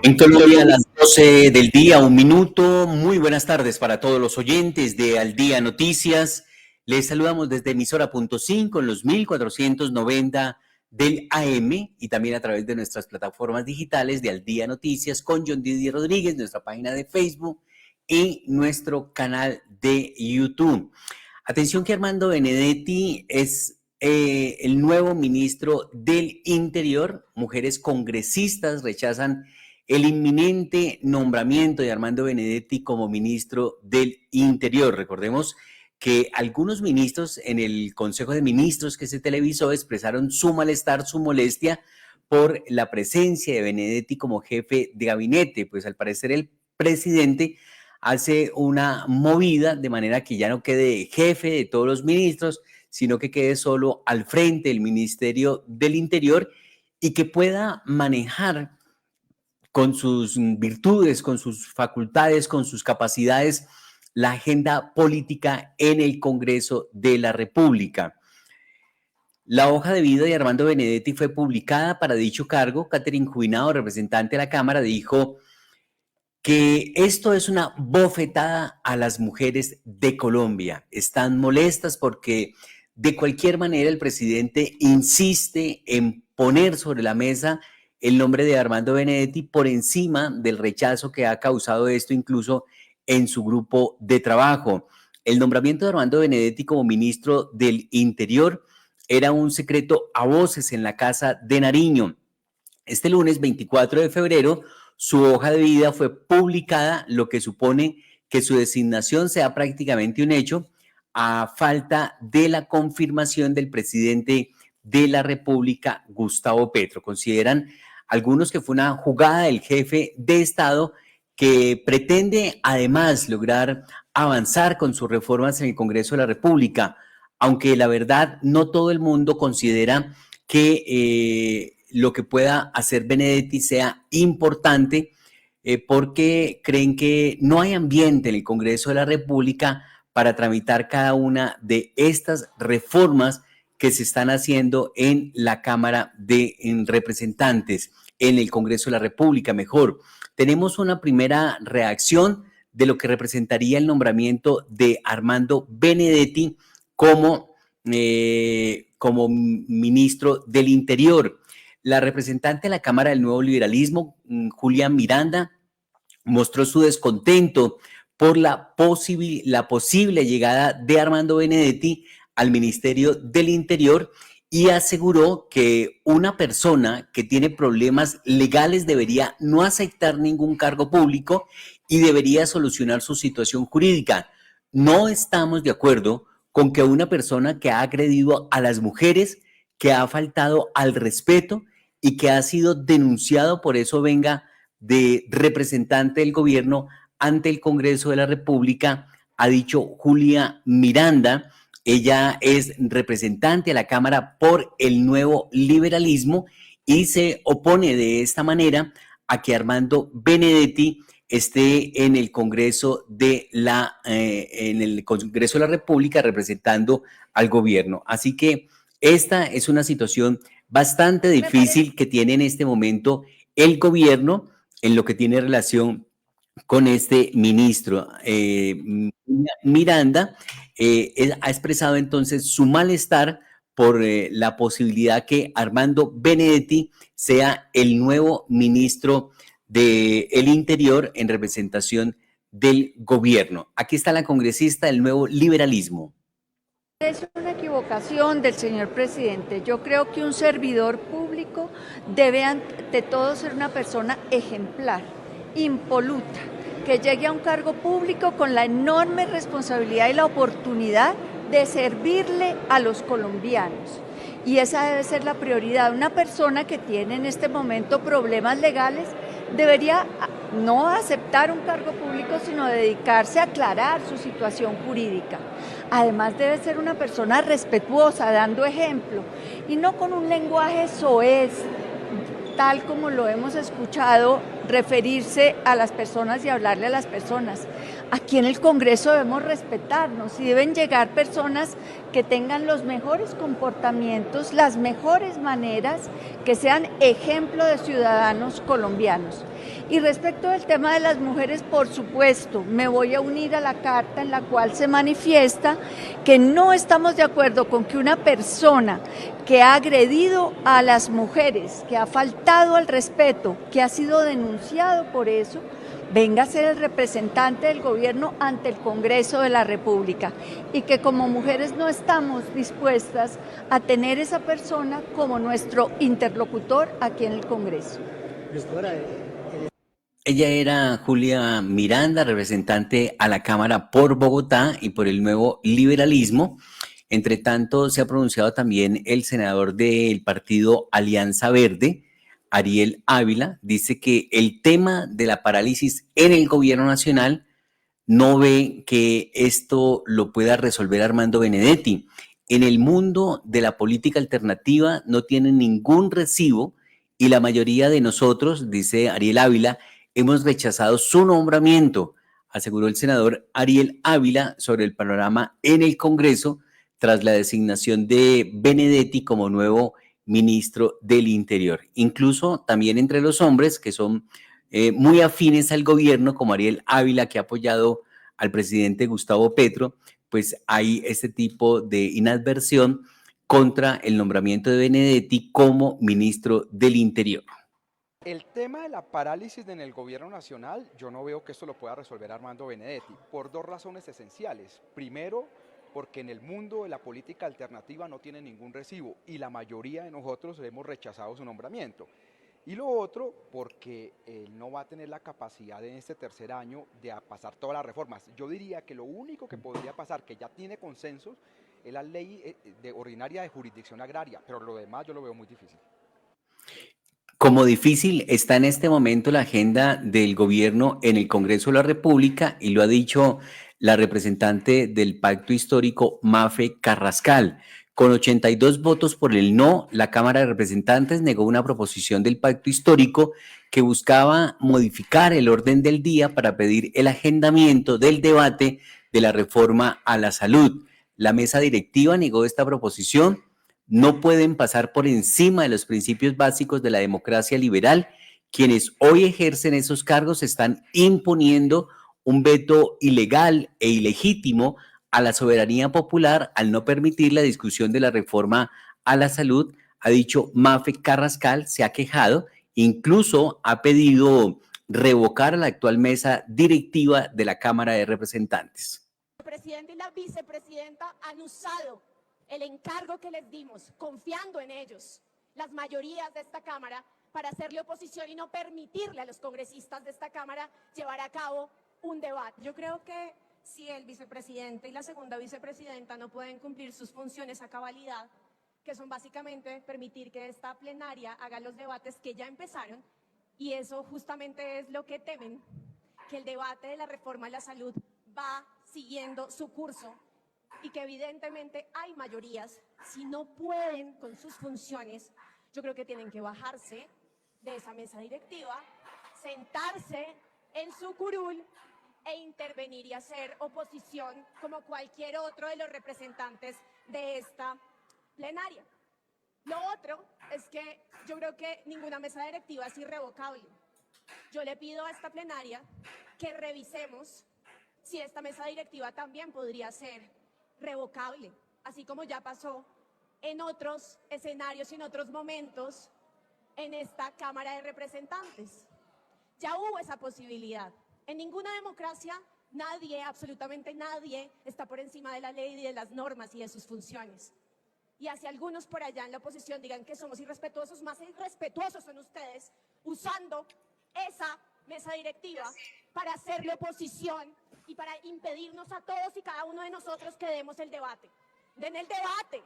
En Colombia a las 12 del día, un minuto. Muy buenas tardes para todos los oyentes de Al Día Noticias. Les saludamos desde emisora punto 5 en los 1490 del AM y también a través de nuestras plataformas digitales de Al Día Noticias con John Didier Rodríguez, nuestra página de Facebook y nuestro canal de YouTube. Atención que Armando Benedetti es el nuevo ministro del Interior. Mujeres congresistas rechazan el inminente nombramiento de Armando Benedetti como ministro del Interior. Recordemos que algunos ministros en el Consejo de Ministros que se televisó expresaron su malestar, su molestia por la presencia de Benedetti como jefe de gabinete. Pues al parecer el presidente hace una movida de manera que ya no quede jefe de todos los ministros, sino que quede solo al frente del Ministerio del Interior y que pueda manejar con sus virtudes, con sus facultades, con sus capacidades, la agenda política en el Congreso de la República. La hoja de vida de Armando Benedetti fue publicada para dicho cargo. Catherine Jubinado, representante de la Cámara, dijo que esto es una bofetada a las mujeres de Colombia. Están molestas porque de cualquier manera el presidente insiste en poner sobre la mesa el nombre de Armando Benedetti por encima del rechazo que ha causado esto incluso en su grupo de trabajo. El nombramiento de Armando Benedetti como ministro del Interior era un secreto a voces en la Casa de Nariño. Este lunes 24 de febrero, su hoja de vida fue publicada, lo que supone que su designación sea prácticamente un hecho, a falta de la confirmación del presidente de la República, Gustavo Petro. Consideran algunos que fue una jugada del jefe de Estado que pretende además lograr avanzar con sus reformas en el Congreso de la República, aunque la verdad no todo el mundo considera que lo que pueda hacer Benedetti sea importante porque creen que no hay ambiente en el Congreso de la República para tramitar cada una de estas reformas que se están haciendo en la Cámara de Representantes, en el Congreso de la República, mejor. Tenemos una primera reacción de lo que representaría el nombramiento de Armando Benedetti como ministro del Interior. La representante de la Cámara del Nuevo Liberalismo, Julia Miranda, mostró su descontento por la posible llegada de Armando Benedetti al Ministerio del Interior y aseguró que una persona que tiene problemas legales debería no aceptar ningún cargo público y debería solucionar su situación jurídica. No estamos de acuerdo con que una persona que ha agredido a las mujeres, que ha faltado al respeto y que ha sido denunciado, por eso venga de representante del gobierno ante el Congreso de la República, ha dicho Julia Miranda. Ella es representante a la Cámara por el Nuevo Liberalismo y se opone de esta manera a que Armando Benedetti esté en el Congreso de la República representando al gobierno. Así que esta es una situación bastante difícil que tiene en este momento el gobierno en lo que tiene relación con este ministro. Miranda ha expresado entonces su malestar por la posibilidad que Armando Benedetti sea el nuevo ministro del Interior en representación del gobierno. Aquí está la congresista del Nuevo Liberalismo. Es una equivocación del señor presidente. Yo creo que un servidor público debe ante todo ser una persona ejemplar, impoluta, que llegue a un cargo público con la enorme responsabilidad y la oportunidad de servirle a los colombianos. Y esa debe ser la prioridad. Una persona que tiene en este momento problemas legales debería no aceptar un cargo público, sino dedicarse a aclarar su situación jurídica. Además debe ser una persona respetuosa, dando ejemplo, y no con un lenguaje soez, tal como lo hemos escuchado referirse a las personas y hablarle a las personas. Aquí en el Congreso debemos respetarnos y deben llegar personas que tengan los mejores comportamientos, las mejores maneras, que sean ejemplo de ciudadanos colombianos. Y respecto del tema de las mujeres, por supuesto, me voy a unir a la carta en la cual se manifiesta que no estamos de acuerdo con que una persona que ha agredido a las mujeres, que ha faltado al respeto, que ha sido denunciado por eso, venga a ser el representante del gobierno ante el Congreso de la República y que como mujeres no estamos dispuestas a tener esa persona como nuestro interlocutor aquí en el Congreso. Ella era Julia Miranda, representante a la Cámara por Bogotá y por el Nuevo Liberalismo. Entre tanto, se ha pronunciado también el senador del partido Alianza Verde, Ariel Ávila. Dice que el tema de la parálisis en el gobierno nacional no ve que esto lo pueda resolver Armando Benedetti. En el mundo de la política alternativa no tienen ningún recibo y la mayoría de nosotros, dice Ariel Ávila, hemos rechazado su nombramiento, aseguró el senador Ariel Ávila sobre el panorama en el Congreso tras la designación de Benedetti como nuevo ministro del Interior. Incluso también entre los hombres que son muy afines al gobierno, como Ariel Ávila, que ha apoyado al presidente Gustavo Petro, pues hay este tipo de inadversión contra el nombramiento de Benedetti como ministro del Interior. El tema de la parálisis en el gobierno nacional, yo no veo que esto lo pueda resolver Armando Benedetti, por dos razones esenciales. Primero, porque en el mundo de la política alternativa no tiene ningún recibo y la mayoría de nosotros hemos rechazado su nombramiento. Y lo otro, porque él no va a tener la capacidad en este tercer año de pasar todas las reformas. Yo diría que lo único que podría pasar, que ya tiene consensos, es la ley ordinaria de jurisdicción agraria, pero lo demás yo lo veo muy difícil. Como difícil está en este momento la agenda del gobierno en el Congreso de la República y lo ha dicho la representante del Pacto Histórico, Mafe Carrascal. Con 82 votos por el no, la Cámara de Representantes negó una proposición del Pacto Histórico que buscaba modificar el orden del día para pedir el agendamiento del debate de la reforma a la salud. La mesa directiva negó esta proposición. No pueden pasar por encima de los principios básicos de la democracia liberal. Quienes hoy ejercen esos cargos están imponiendo un veto ilegal e ilegítimo a la soberanía popular al no permitir la discusión de la reforma a la salud, ha dicho Mafe Carrascal, se ha quejado, incluso ha pedido revocar a la actual mesa directiva de la Cámara de Representantes. El presidente y la vicepresidenta han usado el encargo que les dimos, confiando en ellos, las mayorías de esta Cámara, para hacerle oposición y no permitirle a los congresistas de esta Cámara llevar a cabo un debate. Yo creo que si el vicepresidente y la segunda vicepresidenta no pueden cumplir sus funciones a cabalidad, que son básicamente permitir que esta plenaria haga los debates que ya empezaron, y eso justamente es lo que temen, que el debate de la reforma a la salud va siguiendo su curso, y que evidentemente hay mayorías, si no pueden con sus funciones, yo creo que tienen que bajarse de esa mesa directiva, sentarse en su curul e intervenir y hacer oposición como cualquier otro de los representantes de esta plenaria. Lo otro es que yo creo que ninguna mesa directiva es irrevocable. Yo le pido a esta plenaria que revisemos si esta mesa directiva también podría ser revocable, así como ya pasó en otros escenarios y en otros momentos en esta Cámara de Representantes. Ya hubo esa posibilidad. En ninguna democracia nadie, absolutamente nadie, está por encima de la ley y de las normas y de sus funciones. Y hacia algunos por allá en la oposición digan que somos irrespetuosos, más irrespetuosos son ustedes usando esa mesa directiva para hacerle oposición y para impedirnos a todos y cada uno de nosotros que demos el debate. Den el debate,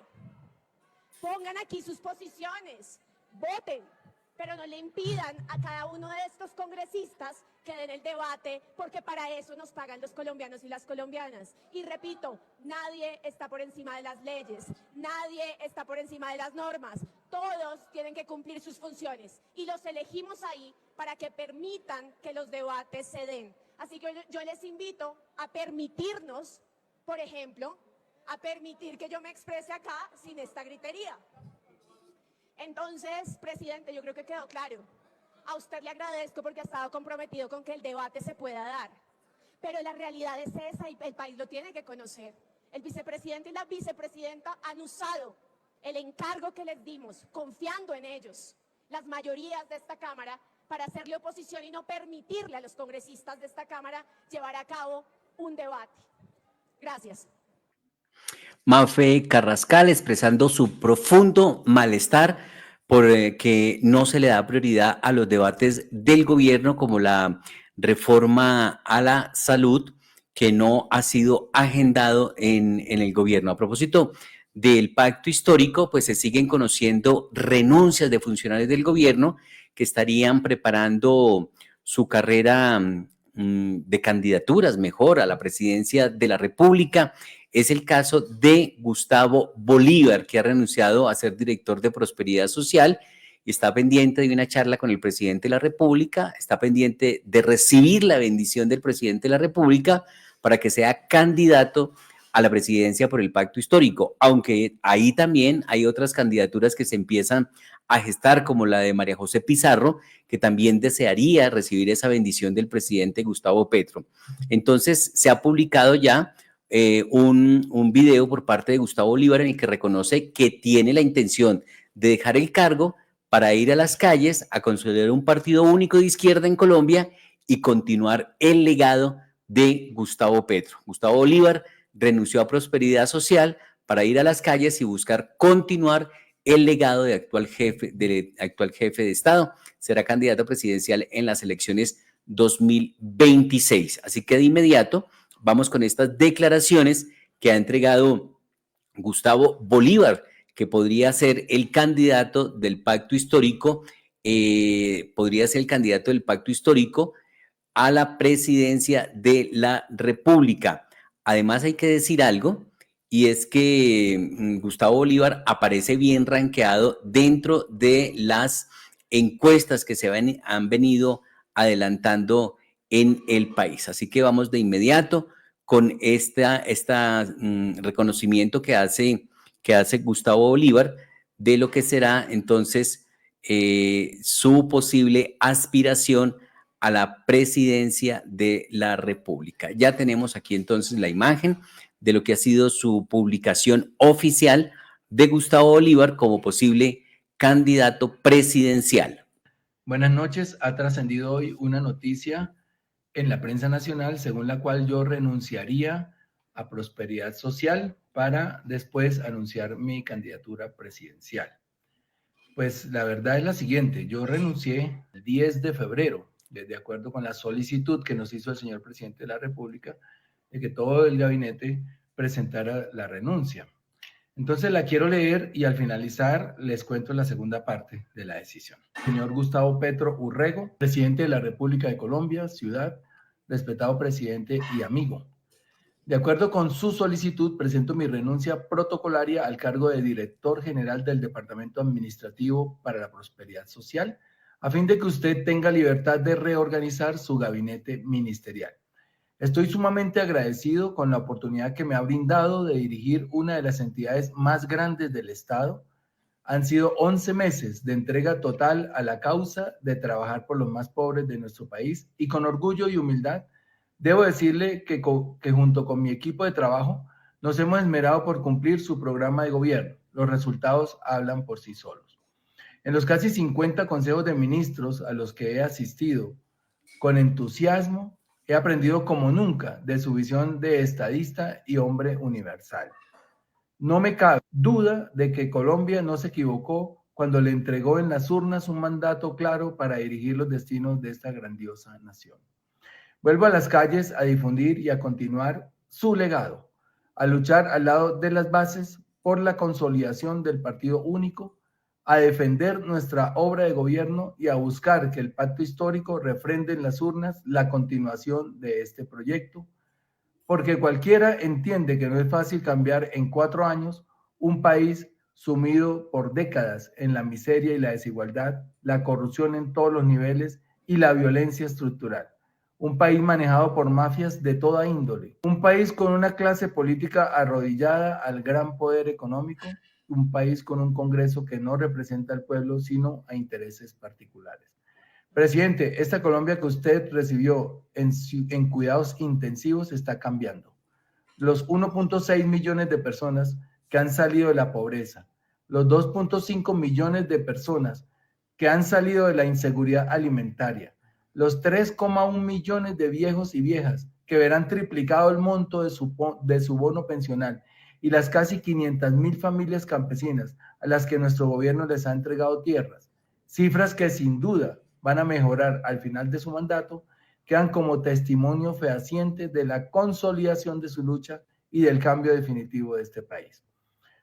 pongan aquí sus posiciones, voten, pero no le impidan a cada uno de estos congresistas que den el debate, porque para eso nos pagan los colombianos y las colombianas. Y repito, nadie está por encima de las leyes, nadie está por encima de las normas, todos tienen que cumplir sus funciones y los elegimos ahí para que permitan que los debates se den. Así que yo les invito a permitirnos, por ejemplo, a permitir que yo me exprese acá sin esta gritería. Entonces, presidente, yo creo que quedó claro. A usted le agradezco porque ha estado comprometido con que el debate se pueda dar. Pero la realidad es esa y el país lo tiene que conocer. El vicepresidente y la vicepresidenta han usado el encargo que les dimos, confiando en ellos, las mayorías de esta Cámara, para hacerle oposición y no permitirle a los congresistas de esta Cámara llevar a cabo un debate. Gracias. Mafe Carrascal expresando su profundo malestar por que no se le da prioridad a los debates del gobierno como la reforma a la salud, que no ha sido agendado en el gobierno. A propósito del pacto histórico, pues se siguen conociendo renuncias de funcionarios del gobierno que estarían preparando su carrera de candidaturas mejor a la presidencia de la República. Es el caso de Gustavo Bolívar, que ha renunciado a ser director de Prosperidad Social y está pendiente de una charla con el presidente de la República, está pendiente de recibir la bendición del presidente de la República para que sea candidato a la presidencia por el pacto histórico, aunque ahí también hay otras candidaturas que se empiezan a gestar, como la de María José Pizarro, que también desearía recibir esa bendición del presidente Gustavo Petro. Entonces, se ha publicado ya un video por parte de Gustavo Bolívar en el que reconoce que tiene la intención de dejar el cargo para ir a las calles a consolidar un partido único de izquierda en Colombia y continuar el legado de Gustavo Petro. Gustavo Bolívar renunció a Prosperidad Social para ir a las calles y buscar continuar el legado del actual jefe de Estado. Será candidato presidencial en las elecciones 2026. Así que de inmediato vamos con estas declaraciones que ha entregado Gustavo Bolívar, que podría ser el candidato del pacto histórico, a la presidencia de la República. Además, hay que decir algo, y es que Gustavo Bolívar aparece bien rankeado dentro de las encuestas que se han venido adelantando en el país. Así que vamos de inmediato con este reconocimiento que hace Gustavo Bolívar de lo que será entonces su posible aspiración a la presidencia de la República. Ya tenemos aquí entonces la imagen de lo que ha sido su publicación oficial de Gustavo Bolívar como posible candidato presidencial. Buenas noches. Ha trascendido hoy una noticia en la prensa nacional según la cual yo renunciaría a Prosperidad Social para después anunciar mi candidatura presidencial. Pues la verdad es la siguiente: yo renuncié el 10 de febrero, de acuerdo con la solicitud que nos hizo el señor presidente de la República de que todo el gabinete presentara la renuncia. Entonces la quiero leer y al finalizar les cuento la segunda parte de la decisión. Señor Gustavo Petro Urrego, presidente de la República de Colombia, ciudad, respetado presidente y amigo. De acuerdo con su solicitud, presento mi renuncia protocolaria al cargo de director general del Departamento Administrativo para la Prosperidad Social, a fin de que usted tenga libertad de reorganizar su gabinete ministerial. Estoy sumamente agradecido con la oportunidad que me ha brindado de dirigir una de las entidades más grandes del Estado. Han sido 11 meses de entrega total a la causa de trabajar por los más pobres de nuestro país y con orgullo y humildad debo decirle que junto con mi equipo de trabajo nos hemos esmerado por cumplir su programa de gobierno. Los resultados hablan por sí solos. En los casi 50 consejos de ministros a los que he asistido con entusiasmo, he aprendido como nunca de su visión de estadista y hombre universal. No me cabe duda de que Colombia no se equivocó cuando le entregó en las urnas un mandato claro para dirigir los destinos de esta grandiosa nación. Vuelvo a las calles a difundir y a continuar su legado, a luchar al lado de las bases por la consolidación del partido único, a defender nuestra obra de gobierno y a buscar que el pacto histórico refrende en las urnas la continuación de este proyecto, porque cualquiera entiende que no es fácil cambiar en 4 años un país sumido por décadas en la miseria y la desigualdad, la corrupción en todos los niveles y la violencia estructural. Un país manejado por mafias de toda índole, un país con una clase política arrodillada al gran poder económico, un país con un Congreso que no representa al pueblo sino a intereses particulares. Presidente, esta Colombia que usted recibió en cuidados intensivos está cambiando. Los 1.6 millones de personas que han salido de la pobreza, los 2.5 millones de personas que han salido de la inseguridad alimentaria, los 3,1 millones de viejos y viejas que verán triplicado el monto de su bono pensional y las casi 500.000 familias campesinas a las que nuestro gobierno les ha entregado tierras, cifras que sin duda van a mejorar al final de su mandato, quedan como testimonio fehaciente de la consolidación de su lucha y del cambio definitivo de este país.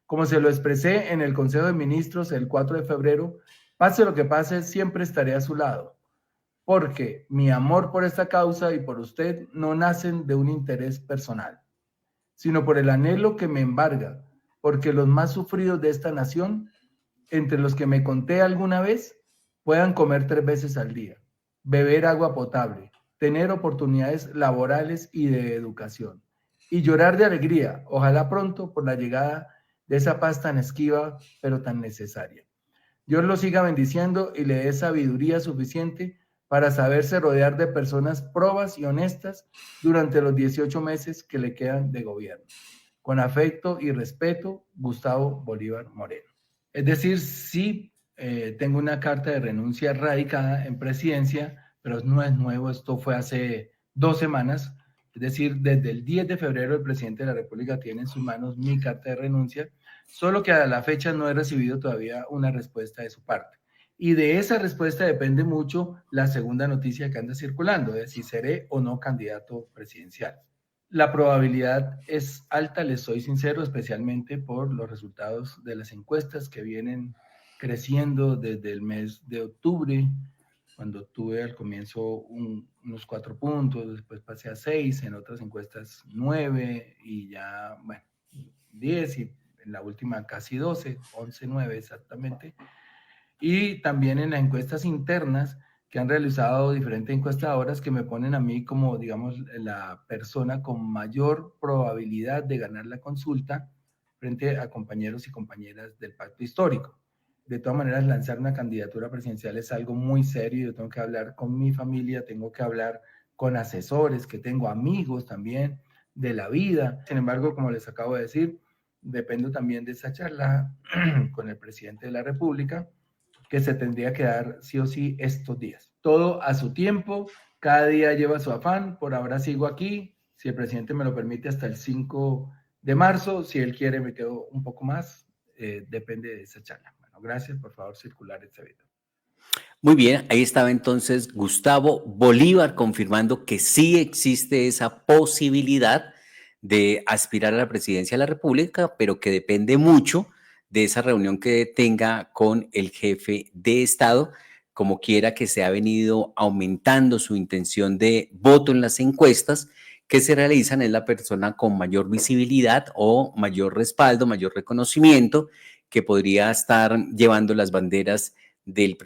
Como se lo expresé en el Consejo de Ministros el 4 de febrero, pase lo que pase, siempre estaré a su lado, porque mi amor por esta causa y por usted no nacen de un interés personal, sino por el anhelo que me embarga, porque los más sufridos de esta nación, entre los que me conté alguna vez, puedan comer 3 veces al día, beber agua potable, tener oportunidades laborales y de educación, y llorar de alegría, ojalá pronto, por la llegada de esa paz tan esquiva, pero tan necesaria. Dios lo siga bendiciendo y le dé sabiduría suficiente para saberse rodear de personas probas y honestas durante los 18 meses que le quedan de gobierno. Con afecto y respeto, Gustavo Bolívar Moreno. Es decir, sí, tengo una carta de renuncia radicada en presidencia, pero no es nuevo, esto fue hace 2 semanas, es decir, desde el 10 de febrero el presidente de la República tiene en sus manos mi carta de renuncia, solo que a la fecha no he recibido todavía una respuesta de su parte. Y de esa respuesta depende mucho la segunda noticia que anda circulando, de si seré o no candidato presidencial. La probabilidad es alta, les soy sincero, especialmente por los resultados de las encuestas que vienen creciendo desde el mes de octubre, cuando tuve al comienzo unos 4 puntos, después pasé a 6, en otras encuestas 9 y ya, bueno, 10 y en la última casi 12, 11, 9 exactamente. Y también en las encuestas internas que han realizado diferentes encuestadoras que me ponen a mí como, digamos, la persona con mayor probabilidad de ganar la consulta frente a compañeros y compañeras del pacto histórico. De todas maneras, lanzar una candidatura presidencial es algo muy serio. Yo tengo que hablar con mi familia, tengo que hablar con asesores, que tengo amigos también de la vida. Sin embargo, como les acabo de decir, dependo también de esa charla con el presidente de la República, que se tendría que dar sí o sí estos días. Todo a su tiempo, cada día lleva su afán. Por ahora sigo aquí, si el presidente me lo permite, hasta el 5 de marzo. Si él quiere, me quedo un poco más. Depende de esa charla. Bueno, gracias. Por favor, circular este video. Muy bien, ahí estaba entonces Gustavo Bolívar confirmando que sí existe esa posibilidad de aspirar a la presidencia de la República, pero que depende mucho de esa reunión que tenga con el jefe de Estado, como quiera que se ha venido aumentando su intención de voto en las encuestas que se realizan, es la persona con mayor visibilidad o mayor respaldo, mayor reconocimiento, que podría estar llevando las banderas del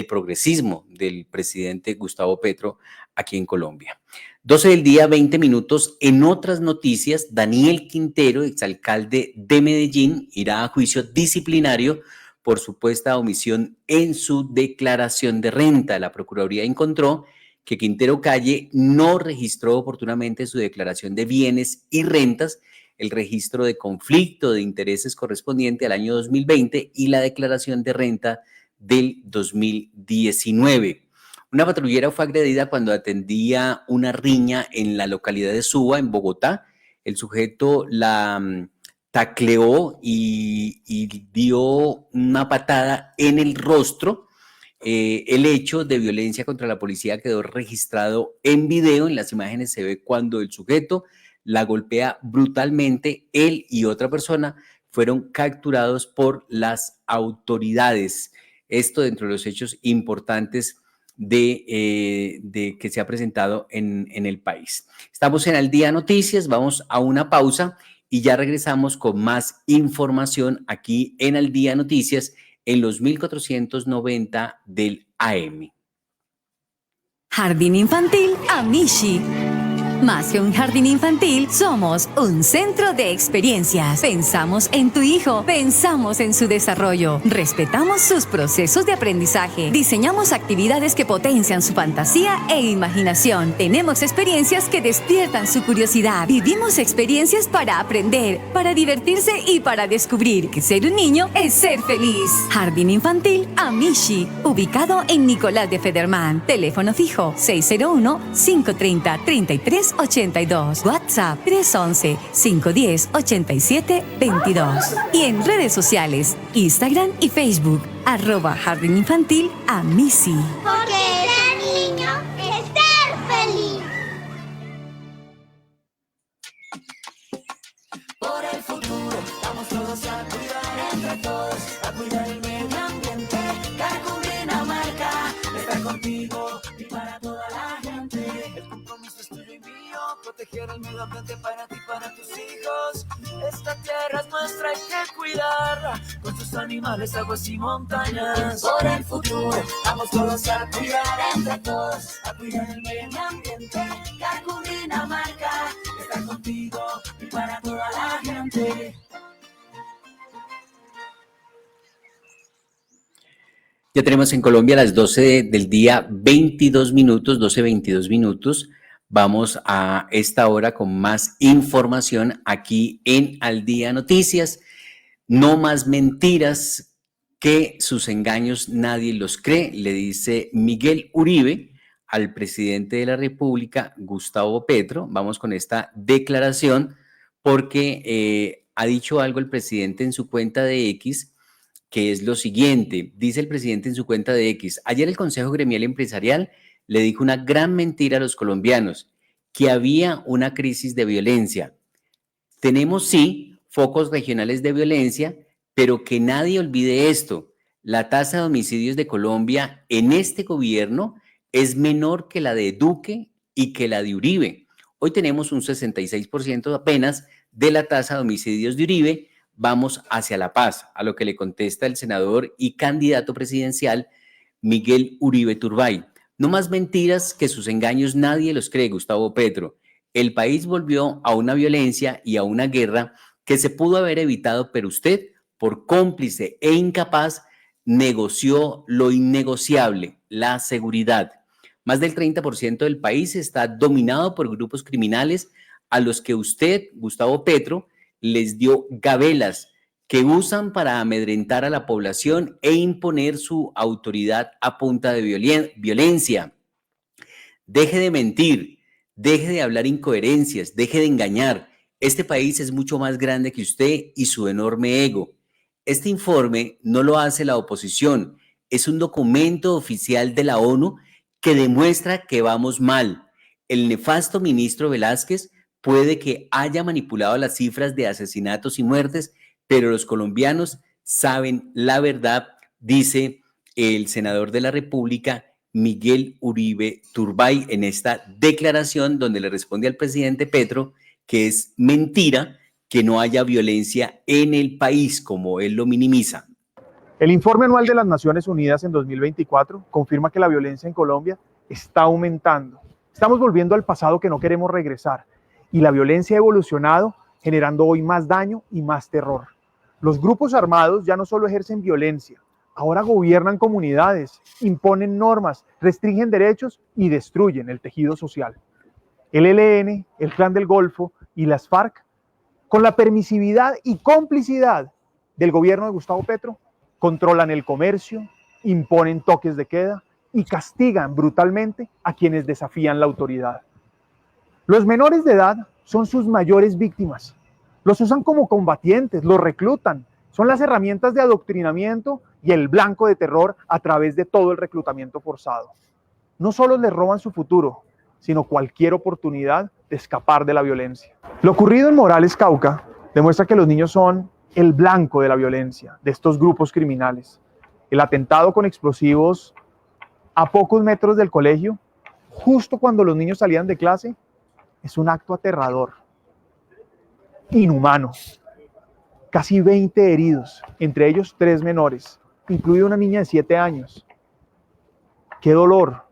progresismo del presidente Gustavo Petro aquí en Colombia. 12 del día, 20 minutos. En otras noticias, Daniel Quintero, exalcalde de Medellín, irá a juicio disciplinario por supuesta omisión en su declaración de renta. La Procuraduría encontró que Quintero Calle no registró oportunamente su declaración de bienes y rentas, el registro de conflicto de intereses correspondiente al año 2020 y la declaración de renta del 2019. Una patrullera fue agredida cuando atendía una riña en la localidad de Suba, en Bogotá. El sujeto la tacleó y dio una patada en el rostro. El hecho de violencia contra la policía quedó registrado en video. En las imágenes se ve cuando el sujeto la golpea brutalmente. Él y otra persona fueron capturados por las autoridades. Esto dentro de los hechos importantes de que se ha presentado en el país. Estamos en Al Día Noticias, vamos a una pausa y ya regresamos con más información aquí en Al Día Noticias en los 1490 del AM. Jardín Infantil Amishi. Más que un jardín infantil, somos un centro de experiencias. Pensamos en tu hijo, pensamos en su desarrollo, respetamos sus procesos de aprendizaje, diseñamos actividades que potencian su fantasía e imaginación. Tenemos experiencias que despiertan su curiosidad. Vivimos experiencias para aprender, para divertirse y para descubrir que ser un niño es ser feliz. Jardín Infantil Amishi, ubicado en Nicolás de Federman. Teléfono fijo 601-530-3382. WhatsApp 311-510-8722. Y en redes sociales, Instagram y Facebook, @Jardín Infantil Amishi. Porque ser niño es ser feliz. Por el futuro, vamos todos a cuidar entre todos, a cuidar el medio ambiente. Cundinamarca está contigo y para toda la gente. El compromiso es tuyo y mío, proteger el medio ambiente para ti y para tus hijos. Esta tierra es nuestra, hay que cuidarla, con sus animales, aguas y montañas. Por el futuro, vamos todos a cuidar entre todos, a cuidar el medio ambiente. Cundinamarca está contigo y para toda la gente. Ya tenemos en Colombia las 12 del día, 22 minutos, 12:22 minutos. Vamos a esta hora con más información aquí en Al Día Noticias. No más mentiras, que sus engaños nadie los cree, le dice Miguel Uribe al presidente de la República, Gustavo Petro. Vamos con esta declaración porque ha dicho algo el presidente en su cuenta de X, que es lo siguiente. Dice el presidente en su cuenta de X: ayer el Consejo Gremial Empresarial le dijo una gran mentira a los colombianos, que había una crisis de violencia. Tenemos sí focos regionales de violencia, pero que nadie olvide esto: la tasa de homicidios de Colombia en este gobierno es menor que la de Duque y que la de Uribe. Hoy tenemos un 66% apenas de la tasa de homicidios de Uribe. Vamos hacia la paz, a lo que le contesta el senador y candidato presidencial Miguel Uribe Turbay. No más mentiras, que sus engaños nadie los cree, Gustavo Petro. El país volvió a una violencia y a una guerra que se pudo haber evitado, pero usted, por cómplice e incapaz, negoció lo innegociable, la seguridad. Más del 30% del país está dominado por grupos criminales a los que usted, Gustavo Petro, les dio gabelas que usan para amedrentar a la población e imponer su autoridad a punta de violencia. Deje de mentir, deje de hablar incoherencias, deje de engañar. Este país es mucho más grande que usted y su enorme ego. Este informe no lo hace la oposición, es un documento oficial de la ONU que demuestra que vamos mal. El nefasto ministro Velázquez puede que haya manipulado las cifras de asesinatos y muertes, pero los colombianos saben la verdad, dice el senador de la República, Miguel Uribe Turbay, en esta declaración donde le responde al presidente Petro que es mentira que no haya violencia en el país, como él lo minimiza. El informe anual de las Naciones Unidas en 2024 confirma que la violencia en Colombia está aumentando. Estamos volviendo al pasado que no queremos regresar. Y la violencia ha evolucionado, generando hoy más daño y más terror. Los grupos armados ya no solo ejercen violencia, ahora gobiernan comunidades, imponen normas, restringen derechos y destruyen el tejido social. El ELN, el Clan del Golfo y las FARC, con la permisividad y complicidad del gobierno de Gustavo Petro, controlan el comercio, imponen toques de queda y castigan brutalmente a quienes desafían la autoridad. Los menores de edad son sus mayores víctimas. Los usan como combatientes, los reclutan. Son las herramientas de adoctrinamiento y el blanco de terror a través de todo el reclutamiento forzado. No solo les roban su futuro, sino cualquier oportunidad de escapar de la violencia. Lo ocurrido en Morales, Cauca, demuestra que los niños son el blanco de la violencia de estos grupos criminales. El atentado con explosivos a pocos metros del colegio, justo cuando los niños salían de clase, es un acto aterrador, inhumano. Casi 20 heridos, entre ellos 3 menores, incluida una niña de 7 años. Qué dolor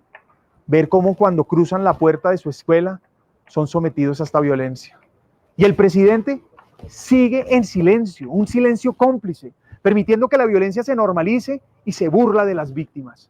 ver cómo cuando cruzan la puerta de su escuela son sometidos a esta violencia. Y el presidente sigue en silencio, un silencio cómplice, permitiendo que la violencia se normalice y se burla de las víctimas.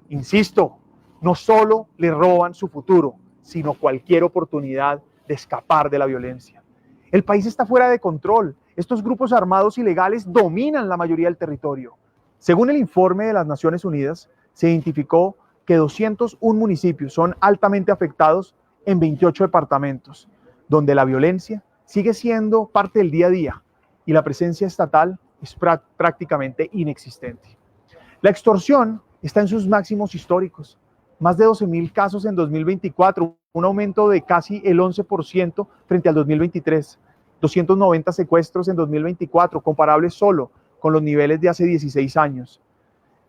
Insisto, no solo le roban su futuro, sino cualquier oportunidad de escapar de la violencia. El país está fuera de control. Estos grupos armados ilegales dominan la mayoría del territorio. Según el informe de las Naciones Unidas, se identificó que 201 municipios son altamente afectados en 28 departamentos, donde la violencia sigue siendo parte del día a día y la presencia estatal es prácticamente inexistente. La extorsión está en sus máximos históricos. Más de 12.000 casos en 2024, un aumento de casi el 11% frente al 2023. 290 secuestros en 2024, comparables solo con los niveles de hace 16 años.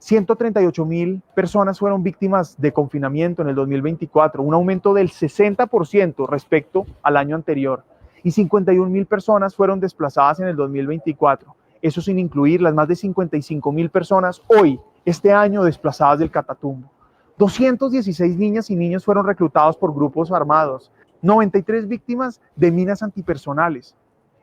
138.000 personas fueron víctimas de confinamiento en el 2024, un aumento del 60% respecto al año anterior. Y 51.000 personas fueron desplazadas en el 2024. Eso sin incluir las más de 55.000 personas hoy, este año, desplazadas del Catatumbo. 216 niñas y niños fueron reclutados por grupos armados. 93 víctimas de minas antipersonales.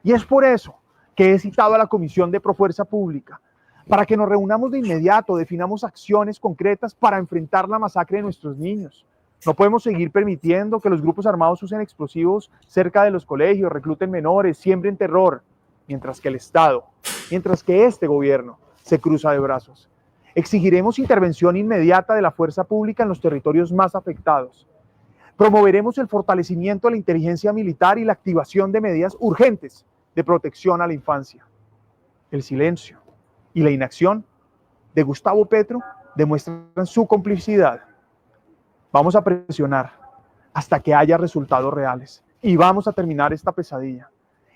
Y es por eso que he citado a la Comisión de Profuerza Pública, para que nos reunamos de inmediato, definamos acciones concretas para enfrentar la masacre de nuestros niños. No podemos seguir permitiendo que los grupos armados usen explosivos cerca de los colegios, recluten menores, siembren terror, mientras que el Estado, mientras que este gobierno se cruza de brazos. Exigiremos intervención inmediata de la fuerza pública en los territorios más afectados. Promoveremos el fortalecimiento de la inteligencia militar y la activación de medidas urgentes de protección a la infancia. El silencio y la inacción de Gustavo Petro demuestran su complicidad. Vamos a presionar hasta que haya resultados reales y vamos a terminar esta pesadilla.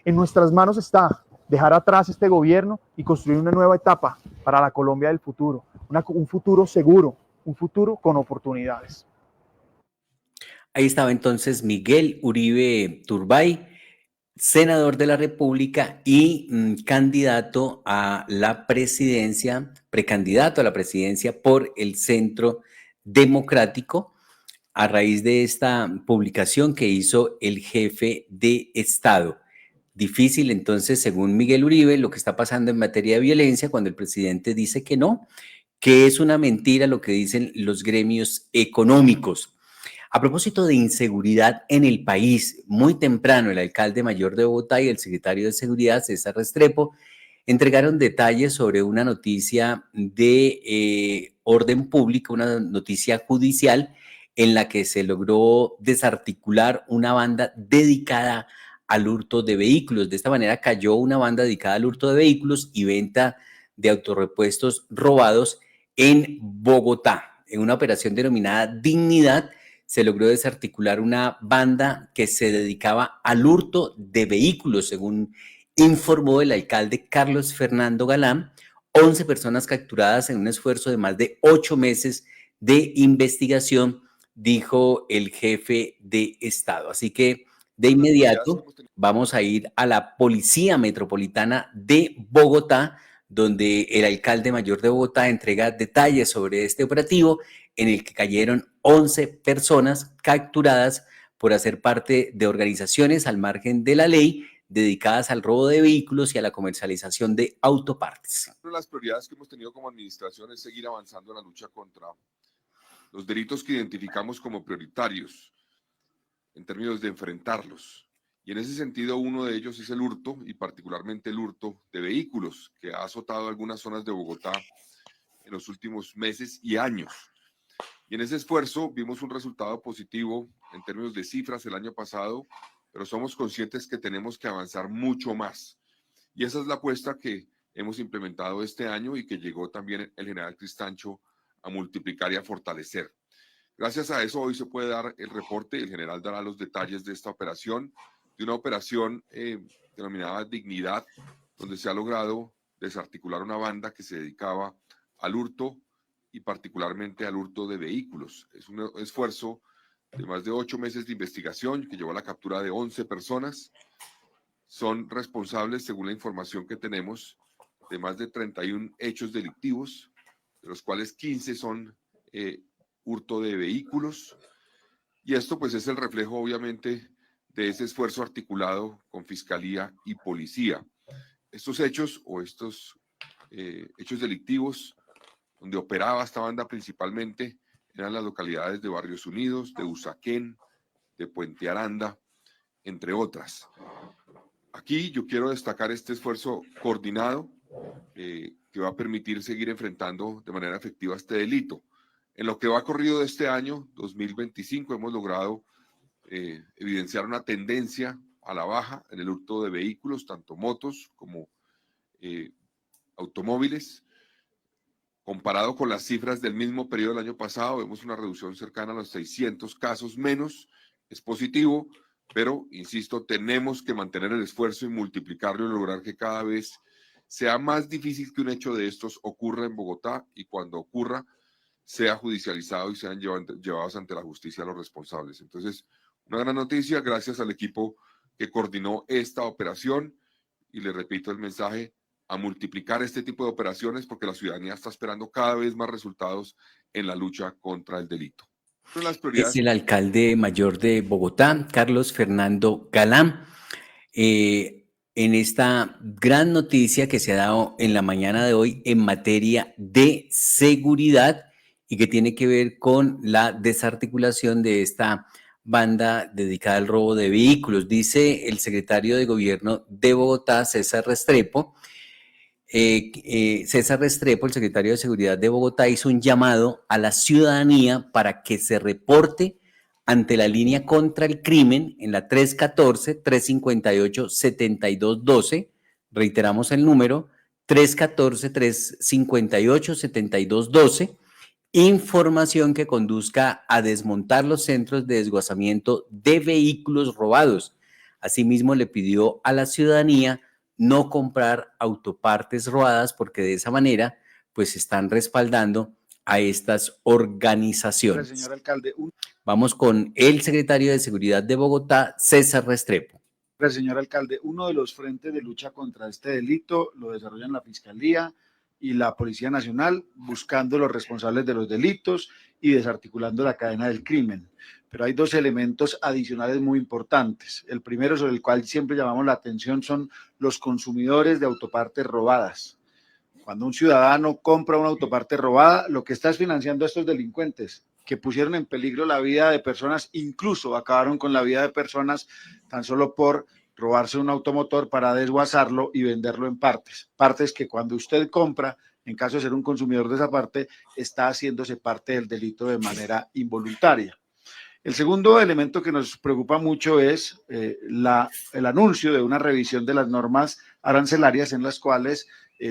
En nuestras manos está dejar atrás este gobierno y construir una nueva etapa para la Colombia del futuro, un futuro seguro, un futuro con oportunidades. Ahí estaba entonces Miguel Uribe Turbay, senador de la República y candidato a la presidencia, precandidato a la presidencia por el Centro Democrático, a raíz de esta publicación que hizo el jefe de Estado. Difícil entonces, según Miguel Uribe, lo que está pasando en materia de violencia cuando el presidente dice que no, que es una mentira lo que dicen los gremios económicos. A propósito de inseguridad en el país, muy temprano el alcalde mayor de Bogotá y el secretario de Seguridad, César Restrepo, entregaron detalles sobre una noticia de orden público, una noticia judicial en la que se logró desarticular una banda dedicada al hurto de vehículos. De esta manera cayó una banda dedicada al hurto de vehículos y venta de autorrepuestos robados en Bogotá. En una operación denominada Dignidad, se logró desarticular una banda que se dedicaba al hurto de vehículos, según informó el alcalde Carlos Fernando Galán. 11 personas capturadas en un esfuerzo de más de 8 meses de investigación, dijo el jefe de Estado. Así que de inmediato vamos a ir a la Policía Metropolitana de Bogotá, donde el alcalde mayor de Bogotá entrega detalles sobre este operativo en el que cayeron 11 personas capturadas por hacer parte de organizaciones al margen de la ley dedicadas al robo de vehículos y a la comercialización de autopartes. Una de las prioridades que hemos tenido como administración es seguir avanzando en la lucha contra los delitos que identificamos como prioritarios en términos de enfrentarlos. Y en ese sentido, uno de ellos es el hurto, y particularmente el hurto de vehículos, que ha azotado algunas zonas de Bogotá en los últimos meses y años. Y en ese esfuerzo vimos un resultado positivo en términos de cifras el año pasado, pero somos conscientes que tenemos que avanzar mucho más. Y esa es la apuesta que hemos implementado este año y que llegó también el general Cristancho a multiplicar y a fortalecer. Gracias a eso hoy se puede dar el reporte, el general dará los detalles de esta operación, de una operación denominada Dignidad, donde se ha logrado desarticular una banda que se dedicaba al hurto y particularmente al hurto de vehículos. Es un esfuerzo de más de 8 meses de investigación que llevó a la captura de 11 personas. Son responsables, según la información que tenemos, de más de 31 hechos delictivos, de los cuales 15 son hurto de vehículos Y esto pues es el reflejo obviamente de ese esfuerzo articulado con Fiscalía y Policía. Estos hechos o estos hechos delictivos donde operaba esta banda principalmente eran las localidades de Barrios Unidos, de Usaquén, de Puente Aranda, entre otras. Aquí yo quiero destacar este esfuerzo coordinado que va a permitir seguir enfrentando de manera efectiva este delito. En lo que va corrido de este año, 2025, hemos logrado evidenciar una tendencia a la baja en el hurto de vehículos, tanto motos como automóviles. Comparado con las cifras del mismo periodo del año pasado, vemos una reducción cercana a los 600 casos menos. Es positivo, pero, insisto, tenemos que mantener el esfuerzo y multiplicarlo y lograr que cada vez sea más difícil que un hecho de estos ocurra en Bogotá y cuando ocurra sea judicializado y sean llevados ante la justicia los responsables. Entonces, una gran noticia, gracias al equipo que coordinó esta operación y le repito el mensaje, a multiplicar este tipo de operaciones porque la ciudadanía está esperando cada vez más resultados en la lucha contra el delito. Es el alcalde mayor de Bogotá, Carlos Fernando Galán. En esta gran noticia que se ha dado en la mañana de hoy en materia de seguridad y que tiene que ver con la desarticulación de esta banda dedicada al robo de vehículos. Dice el secretario de Gobierno de Bogotá, César Restrepo, el secretario de Seguridad de Bogotá, hizo un llamado a la ciudadanía para que se reporte ante la línea contra el crimen en la 314-358-7212. Reiteramos el número, 314-358-7212. Información que conduzca a desmontar los centros de desguazamiento de vehículos robados. Asimismo, le pidió a la ciudadanía no comprar autopartes robadas porque de esa manera pues están respaldando a estas organizaciones. Señor alcalde, Vamos con el secretario de Seguridad de Bogotá, César Restrepo. Señor alcalde, uno de los frentes de lucha contra este delito lo desarrollan la Fiscalía y la Policía Nacional, buscando los responsables de los delitos y desarticulando la cadena del crimen. Pero hay dos elementos adicionales muy importantes. El primero, sobre el cual siempre llamamos la atención, son los consumidores de autopartes robadas. Cuando un ciudadano compra una autoparte robada, lo que está es financiando a estos delincuentes que pusieron en peligro la vida de personas, incluso acabaron con la vida de personas tan solo por robarse un automotor para desguazarlo y venderlo en partes. Partes que cuando usted compra, en caso de ser un consumidor de esa parte, está haciéndose parte del delito de manera involuntaria. El segundo elemento que nos preocupa mucho es el anuncio de una revisión de las normas arancelarias en las cuales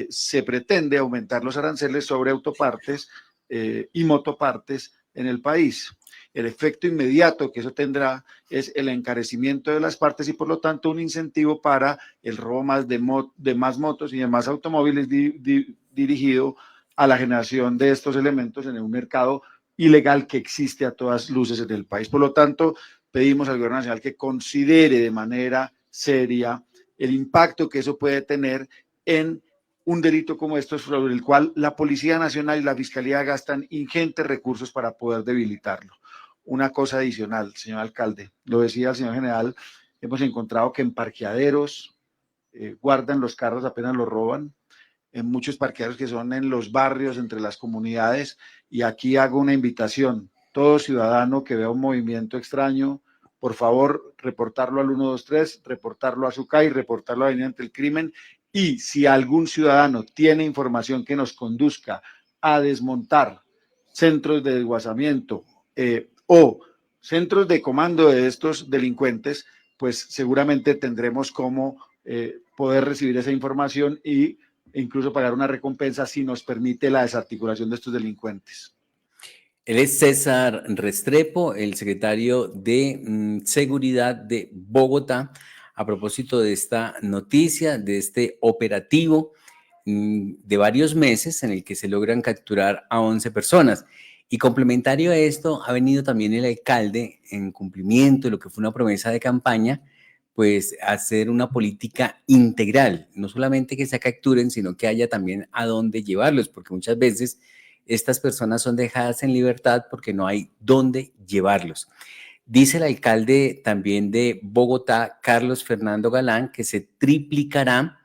se pretende aumentar los aranceles sobre autopartes y motopartes en el país. El efecto inmediato que eso tendrá es el encarecimiento de las partes y por lo tanto un incentivo para el robo más de más motos y de más automóviles dirigido a la generación de estos elementos en un mercado ilegal que existe a todas luces en el país. Por lo tanto, pedimos al Gobierno Nacional que considere de manera seria el impacto que eso puede tener en un delito como estos, sobre el cual la Policía Nacional y la Fiscalía gastan ingentes recursos para poder debilitarlo. Una cosa adicional, señor alcalde, lo decía el señor general, hemos encontrado que en parqueaderos guardan los carros apenas los roban, en muchos parqueaderos que son en los barrios, entre las comunidades, y aquí hago una invitación, todo ciudadano que vea un movimiento extraño, por favor, reportarlo al 123, reportarlo a SUCAI, reportarlo a Avenida ante el Crimen, y si algún ciudadano tiene información que nos conduzca a desmontar centros de desguazamiento o centros de comando de estos delincuentes, pues seguramente tendremos cómo poder recibir esa información e incluso pagar una recompensa si nos permite la desarticulación de estos delincuentes. Él es César Restrepo, el secretario de Seguridad de Bogotá, a propósito de esta noticia, de este operativo de varios meses en el que se logran capturar a 11 personas. Y complementario a esto, ha venido también el alcalde, en cumplimiento de lo que fue una promesa de campaña, pues hacer una política integral, no solamente que se capturen, sino que haya también a dónde llevarlos, porque muchas veces estas personas son dejadas en libertad porque no hay dónde llevarlos. Dice el alcalde también de Bogotá, Carlos Fernando Galán, que se triplicará